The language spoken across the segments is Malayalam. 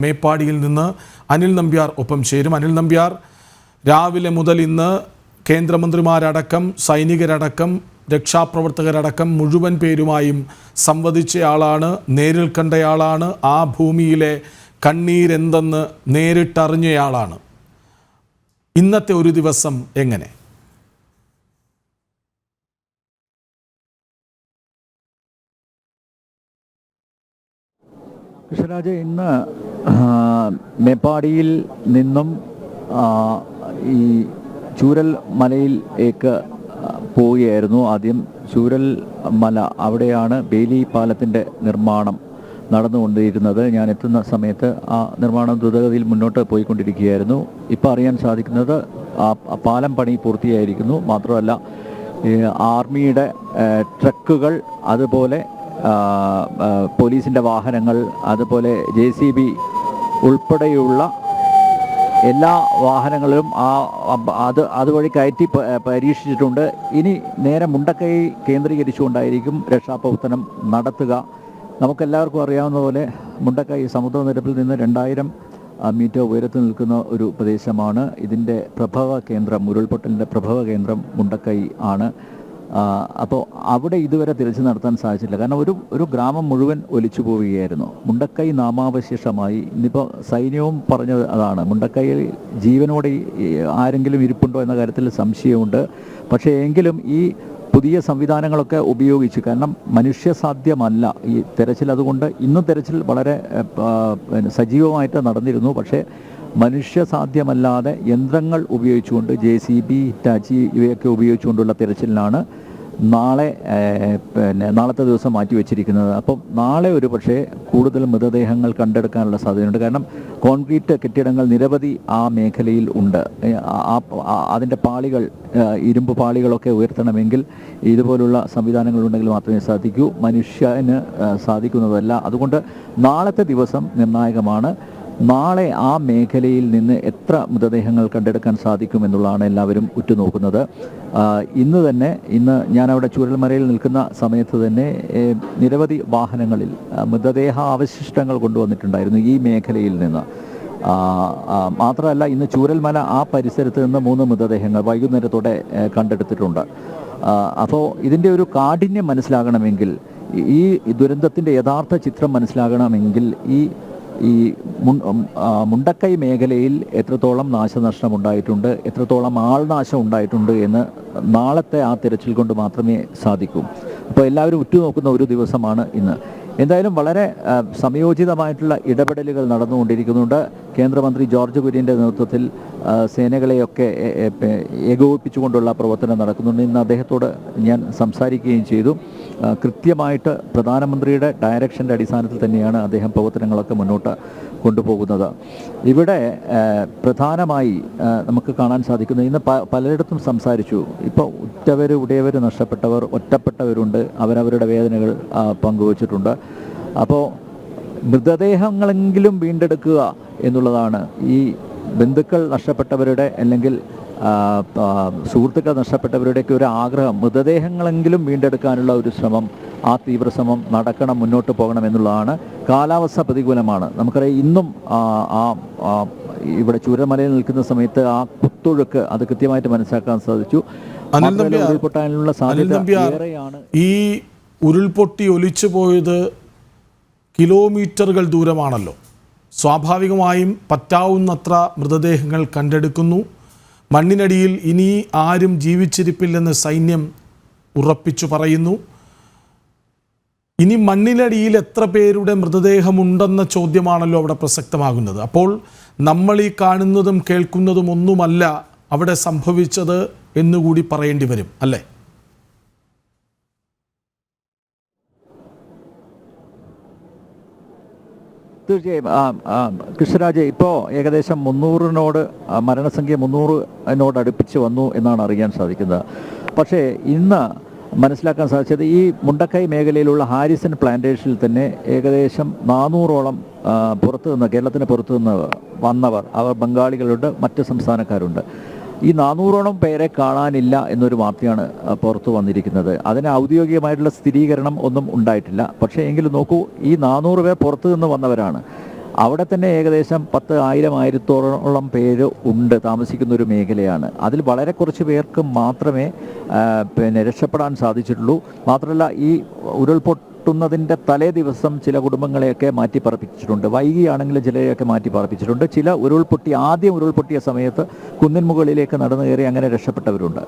മേപ്പാടിയിൽ നിന്ന് അനിൽ നമ്പ്യാർ ഒപ്പം ചേരും. അനിൽ നമ്പ്യാർ, രാവിലെ മുതൽ ഇന്ന് കേന്ദ്രമന്ത്രിമാരടക്കം സൈനികരടക്കം രക്ഷാപ്രവർത്തകരടക്കം മുഴുവൻ പേരുമായും സംവദിച്ചയാളാണ്, നേരിൽ കണ്ടയാളാണ്, ആ ഭൂമിയിലെ കണ്ണീരെന്തെന്ന് നേരിട്ടറിഞ്ഞയാളാണ്. ഇന്നത്തെ ഒരു ദിവസം എങ്ങനെ? കൃഷ്ണരാജ്, ഇന്ന് മേപ്പാടിയിൽ നിന്നും ഈ ചൂരൽ മലയിലേക്ക് പോവുകയായിരുന്നു. ആദ്യം ചൂരൽ മല, അവിടെയാണ് ബേലി പാലത്തിൻ്റെ നിർമ്മാണം നടന്നുകൊണ്ടിരുന്നത്. ഞാൻ എത്തുന്ന സമയത്ത് ആ നിർമ്മാണം ദ്രുതഗതിയിൽ മുന്നോട്ട് പോയിക്കൊണ്ടിരിക്കുകയായിരുന്നു. ഇപ്പോൾ അറിയാൻ സാധിക്കുന്നത് ആ പാലം പണി പൂർത്തിയായിരിക്കുന്നു. മാത്രമല്ല ആർമിയുടെ ട്രക്കുകൾ, അതുപോലെ പോലീസിൻ്റെ വാഹനങ്ങൾ, അതുപോലെ JCB ഉൾപ്പെടെയുള്ള എല്ലാ വാഹനങ്ങളും അതുവഴി കയറ്റി പരീക്ഷിച്ചിട്ടുണ്ട്. ഇനി നേരെ മുണ്ടക്കൈ കേന്ദ്രീകരിച്ചുകൊണ്ടായിരിക്കും രക്ഷാപ്രവർത്തനം നടത്തുക. നമുക്കെല്ലാവർക്കും അറിയാവുന്ന പോലെ മുണ്ടക്കൈ സമുദ്രനിരപ്പിൽ നിന്ന് 2000 മീറ്റർ ഉയരത്തിൽ നിൽക്കുന്ന ഒരു പ്രദേശമാണ്. ഇതിൻ്റെ പ്രഭവ കേന്ദ്രം, ഉരുൾപൊട്ടലിൻ്റെ പ്രഭവ കേന്ദ്രം മുണ്ടക്കൈ ആണ്. അപ്പോൾ അവിടെ ഇതുവരെ തിരച്ചിൽ നടത്താൻ സാധിച്ചില്ല. കാരണം ഒരു ഗ്രാമം മുഴുവൻ ഒലിച്ചു പോവുകയായിരുന്നു. മുണ്ടക്കൈ നാമാവശേഷമായി. ഇന്നിപ്പോൾ സൈന്യവും പറഞ്ഞത് അതാണ്, മുണ്ടക്കൈയിൽ ജീവനോടെ ആരെങ്കിലും ഇരിപ്പുണ്ടോ എന്ന കാര്യത്തിൽ സംശയമുണ്ട്. പക്ഷേ എങ്കിലും ഈ പുതിയ സംവിധാനങ്ങളൊക്കെ ഉപയോഗിച്ച്, കാരണം മനുഷ്യസാധ്യമല്ല ഈ തെരച്ചിൽ. അതുകൊണ്ട് ഇന്നും തെരച്ചിൽ വളരെ സജീവമായിട്ട് നടന്നിരുന്നു. പക്ഷേ മനുഷ്യസാധ്യമല്ലാതെ യന്ത്രങ്ങൾ ഉപയോഗിച്ചുകൊണ്ട്, JCB, ഹിറ്റാച്ചി ഇവയൊക്കെ ഉപയോഗിച്ചുകൊണ്ടുള്ള തിരച്ചിലിനാണ് നാളത്തെ ദിവസം മാറ്റിവെച്ചിരിക്കുന്നത്. അപ്പം നാളെ ഒരു പക്ഷേ കൂടുതൽ മൃതദേഹങ്ങൾ കണ്ടെടുക്കാനുള്ള സാധ്യതയുണ്ട്. കാരണം കോൺക്രീറ്റ് കെട്ടിടങ്ങൾ നിരവധി ആ മേഖലയിൽ ഉണ്ട്. അതിൻ്റെ പാളികൾ, ഇരുമ്പ് പാളികളൊക്കെ ഉയർത്തണമെങ്കിൽ ഇതുപോലുള്ള സംവിധാനങ്ങളുണ്ടെങ്കിൽ മാത്രമേ സാധിക്കൂ. മനുഷ്യന് സാധിക്കുന്നതല്ല. അതുകൊണ്ട് നാളത്തെ ദിവസം നിർണായകമാണ്. നാളെ ആ മേഖലയിൽ നിന്ന് എത്ര മൃതദേഹങ്ങൾ കണ്ടെടുക്കാൻ സാധിക്കുമെന്നുള്ളതാണ് എല്ലാവരും ഉറ്റുനോക്കുന്നത്. ഇന്ന് ഞാനവിടെ ചൂരൽമലയിൽ നിൽക്കുന്ന സമയത്ത് തന്നെ നിരവധി വാഹനങ്ങളിൽ മൃതദേഹ അവശിഷ്ടങ്ങൾ കൊണ്ടുവന്നിട്ടുണ്ടായിരുന്നു ഈ മേഖലയിൽ നിന്ന്. മാത്രമല്ല ഇന്ന് ചൂരൽമല ആ പരിസരത്ത് നിന്ന് 3 മൃതദേഹങ്ങൾ വൈകുന്നേരത്തോടെ കണ്ടെടുത്തിട്ടുണ്ട്. അപ്പോൾ ഇതിൻ്റെ ഒരു കാഠിന്യം മനസ്സിലാകണമെങ്കിൽ, ഈ ദുരന്തത്തിൻ്റെ യഥാർത്ഥ ചിത്രം മനസ്സിലാകണമെങ്കിൽ ഈ മുണ്ടക്കൈ മേഖലയിൽ എത്രത്തോളം നാശനഷ്ടം ഉണ്ടായിട്ടുണ്ട്, എത്രത്തോളം ആൾനാശം ഉണ്ടായിട്ടുണ്ട് എന്ന് നാളത്തെ ആ തിരച്ചിൽ കൊണ്ട് മാത്രമേ സാധിക്കൂ. അപ്പോൾ എല്ലാവരും ഉറ്റുനോക്കുന്ന ഒരു ദിവസമാണ് ഇന്ന്. എന്തായാലും വളരെ സമയോചിതമായിട്ടുള്ള ഇടപെടലുകൾ നടന്നുകൊണ്ടിരിക്കുന്നുണ്ട്. കേന്ദ്രമന്ത്രി ജോർജ് കുര്യൻ്റെ നേതൃത്വത്തിൽ സേനകളെയൊക്കെ ഏകോപിപ്പിച്ചുകൊണ്ടുള്ള പ്രവർത്തനം നടക്കുന്നുണ്ട്. ഇന്ന് അദ്ദേഹത്തോട് ഞാൻ സംസാരിക്കുകയും ചെയ്തു. കൃത്യമായിട്ട് പ്രധാനമന്ത്രിയുടെ ഡയറക്ഷൻ്റെ അടിസ്ഥാനത്തിൽ തന്നെയാണ് അദ്ദേഹം പ്രവർത്തനങ്ങളൊക്കെ മുന്നോട്ട് കൊണ്ടുപോകുന്നത്. ഇവിടെ പ്രധാനമായി നമുക്ക് കാണാൻ സാധിക്കുന്നത്, ഇന്ന് പലയിടത്തും സംസാരിച്ചു. ഇപ്പോൾ ഉറ്റവർ, ഉടയവർ നഷ്ടപ്പെട്ടവർ, ഒറ്റപ്പെട്ടവരുണ്ട്. അവരവരുടെ വേദനകൾ പങ്കുവച്ചിട്ടുണ്ട്. അപ്പോൾ മൃതദേഹങ്ങളെങ്കിലും വീണ്ടെടുക്കുക എന്നുള്ളതാണ് ഈ ബന്ധുക്കൾ നഷ്ടപ്പെട്ടവരുടെ, അല്ലെങ്കിൽ സുഹൃത്തുക്കൾ നഷ്ടപ്പെട്ടവരുടെയൊക്കെ ഒരു ആഗ്രഹം. മൃതദേഹങ്ങളെങ്കിലും വീണ്ടെടുക്കാനുള്ള ഒരു ശ്രമം, ആ തീവ്രശ്രമം നടക്കണം, മുന്നോട്ട് പോകണം എന്നുള്ളതാണ്. കാലാവസ്ഥ പ്രതികൂലമാണ്. നമുക്കറിയാം, ഇന്നും ഇവിടെ ചൂരൽമലയിൽ നിൽക്കുന്ന സമയത്ത് ആ കുത്തൊഴുക്ക് അത് കൃത്യമായിട്ട് മനസ്സിലാക്കാൻ സാധിച്ചു. ഉരുൾപൊട്ടാനുള്ള സാധ്യത ഏറെയാണ്. ഈ ഉരുൾപൊട്ടി ഒലിച്ചു പോയത് കിലോമീറ്ററുകൾ ദൂരമാണല്ലോ. സ്വാഭാവികമായും പറ്റാവുന്നത്ര മൃതദേഹങ്ങൾ കണ്ടെടുക്കുന്നു. മണ്ണിനടിയിൽ ഇനി ആരും ജീവിച്ചിരിപ്പില്ലെന്ന് സൈന്യം ഉറപ്പിച്ചു പറയുന്നു. ഇനി മണ്ണിനടിയിൽ എത്ര പേരുടെ മൃതദേഹമുണ്ടെന്ന ചോദ്യമാണല്ലോ അവിടെ പ്രസക്തമാകുന്നത്. അപ്പോൾ നമ്മൾ ഈ കാണുന്നതും കേൾക്കുന്നതും ഒന്നുമല്ല അവിടെ സംഭവിച്ചത് എന്നുകൂടി പറയേണ്ടി വരും, അല്ലേ? തീർച്ചയായും കൃഷ്ണരാജ്, ഇപ്പോൾ ഏകദേശം 300 മരണസംഖ്യ 300 അടുപ്പിച്ച് വന്നു എന്നാണ് അറിയാൻ സാധിക്കുന്നത്. പക്ഷേ ഇന്ന് മനസ്സിലാക്കാൻ സാധിച്ചത്, ഈ മുണ്ടക്കൈ മേഖലയിലുള്ള ഹാരിസൺ പ്ലാന്റേഷനിൽ തന്നെ ഏകദേശം 400ഓളം കേരളത്തിന് പുറത്തു നിന്ന് വന്നവർ, അവർ ബംഗാളികളുണ്ട്, മറ്റ് സംസ്ഥാനക്കാരുണ്ട്. ഈ 400ഓളം പേരെ കാണാനില്ല എന്നൊരു വാർത്തയാണ് പുറത്തു വന്നിരിക്കുന്നത്. അതിന് ഔദ്യോഗികമായിട്ടുള്ള സ്ഥിരീകരണം ഒന്നും ഉണ്ടായിട്ടില്ല. പക്ഷേ എങ്കിലും നോക്കൂ, ഈ 400 പേർ പുറത്തു നിന്ന് വന്നവരാണ്. അവിടെ തന്നെ ഏകദേശം 10,000-1000 പേര് ഉണ്ട്, താമസിക്കുന്ന ഒരു മേഖലയാണ്. അതിൽ വളരെ കുറച്ച് പേർക്ക് മാത്രമേ രക്ഷപ്പെടാൻ സാധിച്ചിട്ടുള്ളൂ. മാത്രമല്ല, ഈ ഉരുൾപൊട്ടുന്നതിൻ്റെ തലേ ദിവസം ചില കുടുംബങ്ങളെയൊക്കെ മാറ്റി പാർപ്പിച്ചിട്ടുണ്ട്. വൈകിയാണെങ്കിലും ചിലരെയൊക്കെ മാറ്റി പാർപ്പിച്ചിട്ടുണ്ട്. ചില ആദ്യം ഉരുൾപൊട്ടിയ സമയത്ത് കുന്നിൻ മുകളിലേക്ക് നടന്നു കയറി അങ്ങനെ രക്ഷപ്പെട്ടവരുണ്ട്.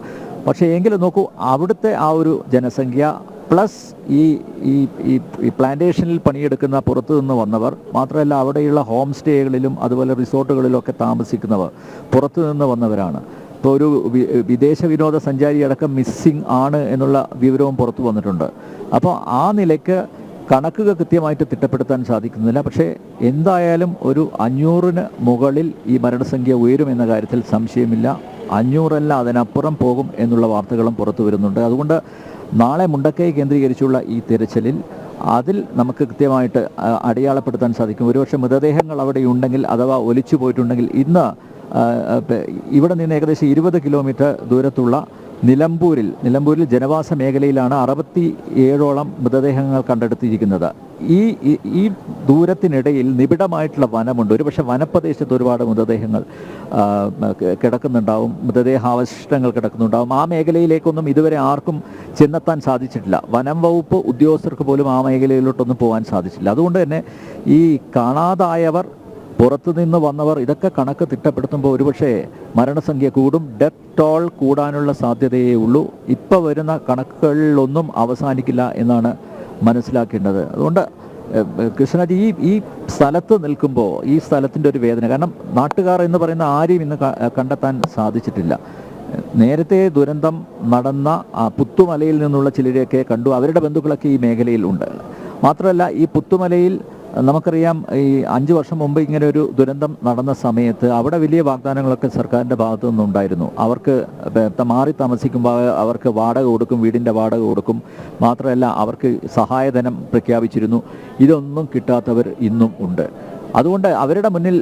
പക്ഷേ എങ്കിലും നോക്കൂ, അവിടുത്തെ ആ ഒരു ജനസംഖ്യ പ്ലസ് ഈ പ്ലാന്റേഷനിൽ പണിയെടുക്കുന്ന പുറത്തു നിന്ന് വന്നവർ, മാത്രമല്ല അവിടെയുള്ള ഹോം സ്റ്റേകളിലും അതുപോലെ റിസോർട്ടുകളിലൊക്കെ താമസിക്കുന്നവർ പുറത്തു നിന്ന് വന്നവരാണ്. ഇപ്പോൾ ഒരു വിദേശ വിനോദസഞ്ചാരി അടക്കം മിസ്സിംഗ് ആണ് എന്നുള്ള വിവരവും പുറത്തു വന്നിട്ടുണ്ട്. അപ്പോൾ ആ നിലയ്ക്ക് കണക്കുകൾ കൃത്യമായിട്ട് തിട്ടപ്പെടുത്താൻ സാധിക്കുന്നില്ല. പക്ഷേ എന്തായാലും ഒരു 500-ന് മുകളിൽ ഈ മരണസംഖ്യ ഉയരുമെന്ന കാര്യത്തിൽ സംശയമില്ല. 500 അതിനപ്പുറം പോകും എന്നുള്ള വാർത്തകളും പുറത്തു വരുന്നുണ്ട്. അതുകൊണ്ട് നാളെ മുണ്ടക്കൈ കേന്ദ്രീകരിച്ചുള്ള ഈ തിരച്ചിലിൽ അതിൽ നമുക്ക് കൃത്യമായിട്ട് അടയാളപ്പെടുത്താൻ സാധിക്കും. ഒരുപക്ഷെ മൃതദേഹങ്ങൾ അവിടെ ഉണ്ടെങ്കിൽ അഥവാ ഒലിച്ചു പോയിട്ടുണ്ടെങ്കിൽ ഇന്ന് ഇവിടെ നിന്ന് ഏകദേശം 20 കിലോമീറ്റർ ദൂരത്തുള്ള നിലമ്പൂരിൽ ജനവാസ മേഖലയിലാണ് 67ഓളം മൃതദേഹങ്ങൾ കണ്ടെടുത്തിരിക്കുന്നത്. ഈ ദൂരത്തിനിടയിൽ നിബിഡമായിട്ടുള്ള വനമുണ്ട്. ഒരുപക്ഷെ വനപ്രദേശത്ത് ഒരുപാട് മൃതദേഹങ്ങൾ കിടക്കുന്നുണ്ടാവും, മൃതദേഹാവശിഷ്ടങ്ങൾ കിടക്കുന്നുണ്ടാവും. ആ മേഖലയിലേക്കൊന്നും ഇതുവരെ ആർക്കും ചെന്നെത്താൻ സാധിച്ചിട്ടില്ല. വനം വകുപ്പ് ഉദ്യോഗസ്ഥർക്ക് പോലും ആ മേഖലയിലോട്ടൊന്നും പോകാൻ സാധിച്ചില്ല. അതുകൊണ്ട് തന്നെ ഈ കാണാതായവർ, പുറത്തുനിന്ന് വന്നവർ, ഇതൊക്കെ കണക്ക് തിട്ടപ്പെടുത്തുമ്പോൾ ഒരുപക്ഷെ മരണസംഖ്യ കൂടും. ഡെത്ത് ടോൾ കൂടാനുള്ള സാധ്യതയേ ഉള്ളൂ. ഇപ്പോൾ വരുന്ന കണക്കുകളിലൊന്നും അവസാനിക്കില്ല എന്നാണ് മനസ്സിലാക്കേണ്ടത്. അതുകൊണ്ട് കൃഷ്ണജി, ഈ സ്ഥലത്ത് നിൽക്കുമ്പോൾ ഈ സ്ഥലത്തിൻ്റെ ഒരു വേദന, കാരണം നാട്ടുകാർ എന്ന് പറയുന്ന ആരെയും ഇന്ന് കണ്ടെത്താൻ സാധിച്ചിട്ടില്ല. നേരത്തെ ദുരന്തം നടന്ന പുത്തുമലയിൽ നിന്നുള്ള ചിലരെയൊക്കെ കണ്ടു. അവരുടെ ബന്ധുക്കളൊക്കെ ഈ മേഖലയിൽ ഉണ്ട്. മാത്രമല്ല, ഈ പുത്തുമലയിൽ നമുക്കറിയാം, ഈ 5 വർഷം മുമ്പ് ഇങ്ങനെ ഒരു ദുരന്തം നടന്ന സമയത്ത് അവിടെ വലിയ വാഗ്ദാനങ്ങളൊക്കെ സർക്കാരിൻ്റെ ഭാഗത്തു നിന്നുണ്ടായിരുന്നു. അവർക്ക് മാറി താമസിക്കുമ്പോൾ അവർക്ക് വാടക കൊടുക്കും, വീടിൻ്റെ വാടക കൊടുക്കും. മാത്രമല്ല, അവർക്ക് സഹായധനം പ്രഖ്യാപിച്ചിരുന്നു. ഇതൊന്നും കിട്ടാത്തവർ ഇന്നും ഉണ്ട്. അതുകൊണ്ട് അവരുടെ മുന്നിൽ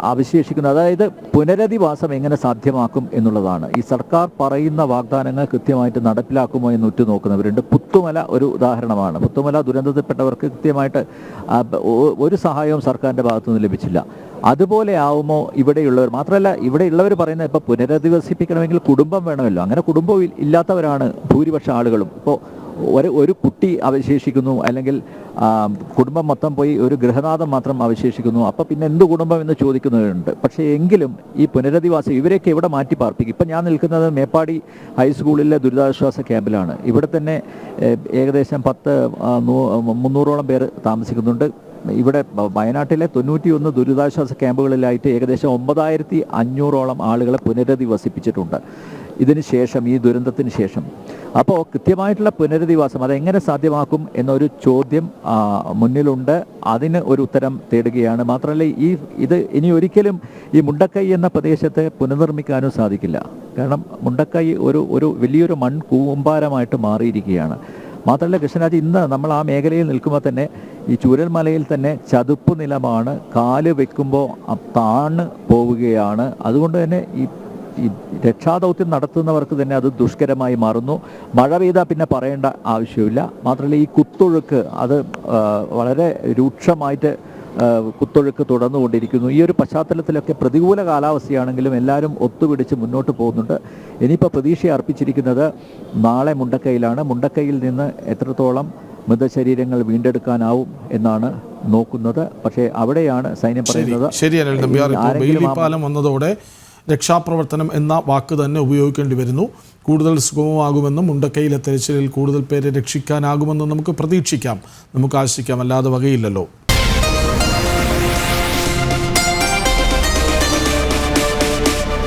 അവശേഷിക്കുന്ന, അതായത് പുനരധിവാസം എങ്ങനെ സാധ്യമാക്കും എന്നുള്ളതാണ്. ഈ സർക്കാർ പറയുന്ന വാഗ്ദാനങ്ങൾ കൃത്യമായിട്ട് നടപ്പിലാക്കുമോ എന്ന് ഉറ്റുനോക്കുന്നവരുണ്ട്. പുത്തുമല ഒരു ഉദാഹരണമാണ്. പുത്തുമല ദുരന്തത്തിൽപ്പെട്ടവർക്ക് കൃത്യമായിട്ട് ഒരു സഹായവും സർക്കാരിൻ്റെ ഭാഗത്തുനിന്ന് ലഭിച്ചില്ല. അതുപോലെ ആവുമോ ഇവിടെയുള്ളവർ? മാത്രമല്ല, ഇവിടെയുള്ളവർ പറയുന്നത് ഇപ്പോൾ പുനരധിവസിപ്പിക്കണമെങ്കിൽ കുടുംബം വേണമല്ലോ. അങ്ങനെ കുടുംബം ഇല്ലാത്തവരാണ് ഭൂരിപക്ഷ ആളുകളും. ഇപ്പോൾ ഒരു കുട്ടി അവശേഷിക്കുന്നു, അല്ലെങ്കിൽ കുടുംബം മൊത്തം പോയി ഒരു ഗൃഹനാഥം മാത്രം അവശേഷിക്കുന്നു. അപ്പോൾ പിന്നെ എന്ത് കുടുംബം എന്ന് ചോദിക്കുന്നവരുണ്ട്. പക്ഷേ എങ്കിലും ഈ പുനരധിവാസം ഇവരെയൊക്കെ ഇവിടെ മാറ്റി പാർപ്പിക്കും. ഇപ്പം ഞാൻ നിൽക്കുന്നത് മേപ്പാടി ഹൈസ്കൂളിലെ ദുരിതാശ്വാസ ക്യാമ്പിലാണ്. ഇവിടെ തന്നെ ഏകദേശം 300ഓളം പേർ താമസിക്കുന്നുണ്ട്. ഇവിടെ വയനാട്ടിലെ 91 ദുരിതാശ്വാസ ക്യാമ്പുകളിലായിട്ട് ഏകദേശം 9500ഓളം ആളുകളെ പുനരധിവസിപ്പിച്ചിട്ടുണ്ട് ഇതിന് ശേഷം, ഈ ദുരന്തത്തിന് ശേഷം. അപ്പോൾ കൃത്യമായിട്ടുള്ള പുനരധിവാസം അതെങ്ങനെ സാധ്യമാക്കും എന്നൊരു ചോദ്യം മുന്നിലുണ്ട്. അതിന് ഒരു ഉത്തരം തേടുകയാണ്. മാത്രമല്ല, ഇത് ഇനി ഒരിക്കലും ഈ മുണ്ടക്കൈ എന്ന പ്രദേശത്തെ പുനർനിർമ്മിക്കാനും സാധിക്കില്ല. കാരണം മുണ്ടക്കൈ ഒരു വലിയൊരു കൂമ്പാരമായിട്ട് മാറിയിരിക്കുകയാണ്. മാത്രമല്ല കൃഷ്ണരാജ്, ഇന്ന് നമ്മൾ ആ മേഖലയിൽ നിൽക്കുമ്പോൾ തന്നെ ഈ ചൂരൽമലയിൽ തന്നെ ചതുപ്പ് നിലമാണ്. കാല് വെക്കുമ്പോൾ താഴ്ന്ന് പോവുകയാണ്. അതുകൊണ്ട് തന്നെ ഈ രക്ഷാദൗത്യം നടത്തുന്നവർക്ക് തന്നെ അത് ദുഷ്കരമായി മാറുന്നു. മഴ പെയ്താൽ പിന്നെ പറയേണ്ട ആവശ്യമില്ല. മാത്രമല്ല, ഈ കുത്തൊഴുക്ക് അത് വളരെ രൂക്ഷമായിട്ട് കുത്തൊഴുക്ക് തുടർന്നുകൊണ്ടിരിക്കുന്നു. ഈ ഒരു പശ്ചാത്തലത്തിലൊക്കെ പ്രതികൂല കാലാവസ്ഥയാണെങ്കിലും എല്ലാവരും ഒത്തുപിടിച്ച് മുന്നോട്ട് പോകുന്നുണ്ട്. ഇനിയിപ്പോൾ പ്രതീക്ഷ അർപ്പിച്ചിരിക്കുന്നത് നാളെ മുണ്ടക്കൈയിലാണ്. മുണ്ടക്കൈയിൽ നിന്ന് എത്രത്തോളം മൃതശരീരങ്ങൾ വീണ്ടെടുക്കാനാവും എന്നാണ് നോക്കുന്നത്. പക്ഷേ അവിടെയാണ് സൈന്യം പറയുന്നത്. ശരിയാണ്, വന്നതോടെ രക്ഷാപ്രവർത്തനം എന്ന വാക്ക് തന്നെ ഉപയോഗിക്കേണ്ടി വരുന്നു. കൂടുതൽ സുഗമമാകുമെന്നും മുണ്ടക്കൈയിലെ തെരച്ചിലിൽ കൂടുതൽ പേരെ രക്ഷിക്കാനാകുമെന്നും നമുക്ക് പ്രതീക്ഷിക്കാം, നമുക്ക് ആശിക്കാം, അല്ലാതെ വകയില്ലല്ലോ.